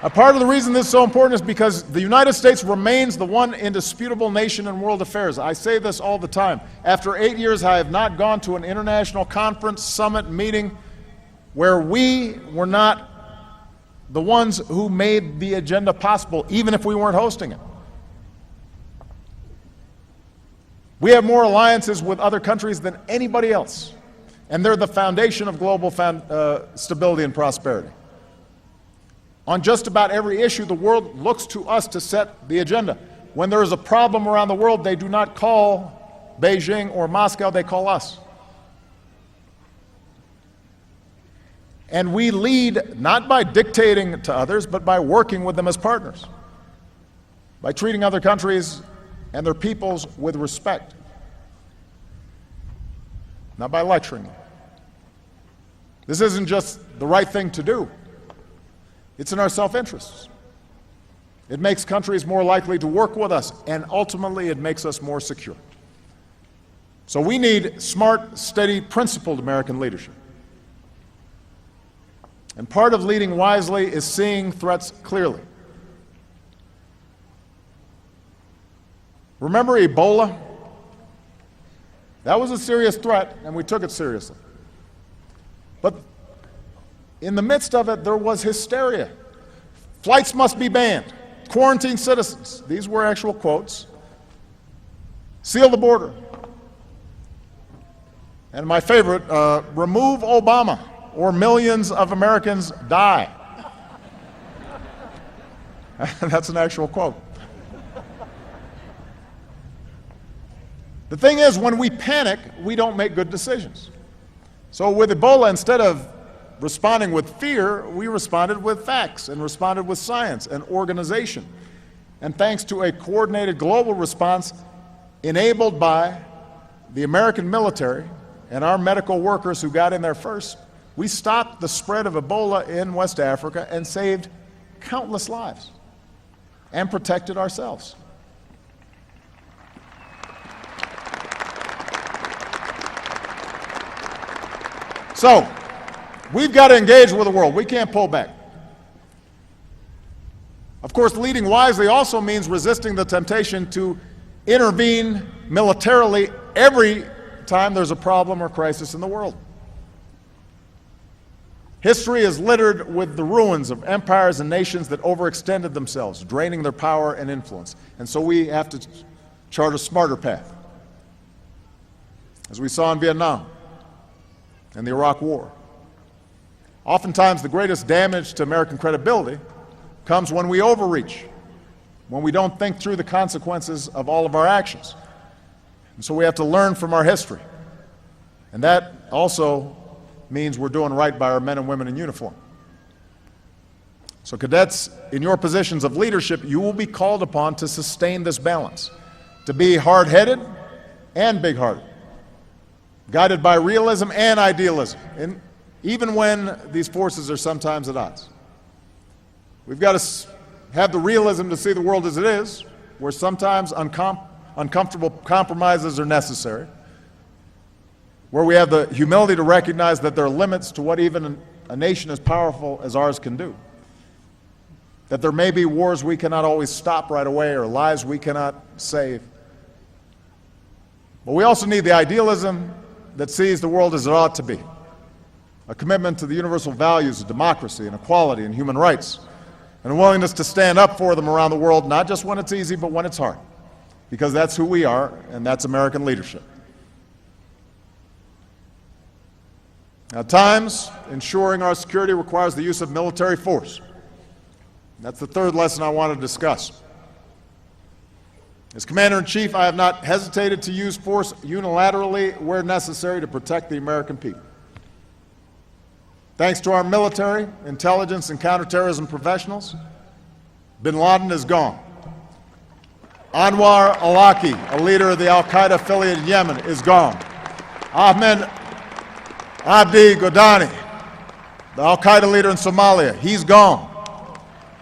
A part of the reason this is so important is because the United States remains the one indisputable nation in world affairs. I say this all the time. After 8 years, I have not gone to an international conference, summit, meeting where we were not the ones who made the agenda possible, even if we weren't hosting it. We have more alliances with other countries than anybody else, and they're the foundation of global stability and prosperity. On just about every issue, the world looks to us to set the agenda. When there is a problem around the world, they do not call Beijing or Moscow, they call us. And we lead not by dictating to others, but by working with them as partners, by treating other countries and their peoples with respect, not by lecturing them. This isn't just the right thing to do. It's in our self-interests. It makes countries more likely to work with us, and ultimately it makes us more secure. So we need smart, steady, principled American leadership. And part of leading wisely is seeing threats clearly. Remember Ebola? That was a serious threat, and we took it seriously. But in the midst of it, there was hysteria. Flights must be banned. Quarantine citizens. These were actual quotes. Seal the border. And my favorite, remove Obama, or millions of Americans die. That's an actual quote. The thing is, when we panic, we don't make good decisions. So with Ebola, instead of responding with fear, we responded with facts and responded with science and organization. And thanks to a coordinated global response enabled by the American military and our medical workers who got in there first, we stopped the spread of Ebola in West Africa and saved countless lives and protected ourselves. So, we've got to engage with the world. We can't pull back. Of course, leading wisely also means resisting the temptation to intervene militarily every time there's a problem or crisis in the world. History is littered with the ruins of empires and nations that overextended themselves, draining their power and influence. And so we have to chart a smarter path. As we saw in Vietnam and the Iraq War. Oftentimes, the greatest damage to American credibility comes when we overreach, when we don't think through the consequences of all of our actions. And so we have to learn from our history. And that also means we're doing right by our men and women in uniform. So cadets, in your positions of leadership, you will be called upon to sustain this balance, to be hard-headed and big-hearted, guided by realism and idealism, and even when these forces are sometimes at odds. We've got to have the realism to see the world as it is, where sometimes uncomfortable compromises are necessary, where we have the humility to recognize that there are limits to what even a nation as powerful as ours can do, that there may be wars we cannot always stop right away or lives we cannot save. But we also need the idealism that sees the world as it ought to be, a commitment to the universal values of democracy and equality and human rights, and a willingness to stand up for them around the world, not just when it's easy, but when it's hard, because that's who we are, and that's American leadership. At times, ensuring our security requires the use of military force. That's the third lesson I want to discuss. As Commander-in-Chief, I have not hesitated to use force unilaterally where necessary to protect the American people. Thanks to our military, intelligence, and counterterrorism professionals, bin Laden is gone. Anwar al-Awlaki, a leader of the al-Qaeda affiliate in Yemen, is gone. Ahmed Abdi Godani, the al-Qaeda leader in Somalia, he's gone.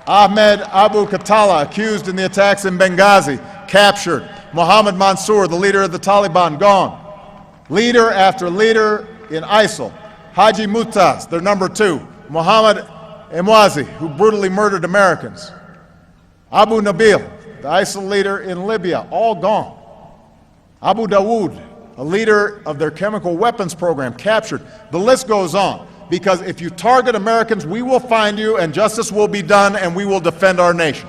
Ahmed Abu Khattala, accused in the attacks in Benghazi, captured. Mohammed Mansour, the leader of the Taliban, gone. Leader after leader in ISIL. Haji Muttaz, their number 2. Mohammed Emwazi, who brutally murdered Americans. Abu Nabil, the ISIL leader in Libya, all gone. Abu Dawood, a leader of their chemical weapons program, captured. The list goes on, because if you target Americans, we will find you and justice will be done and we will defend our nation.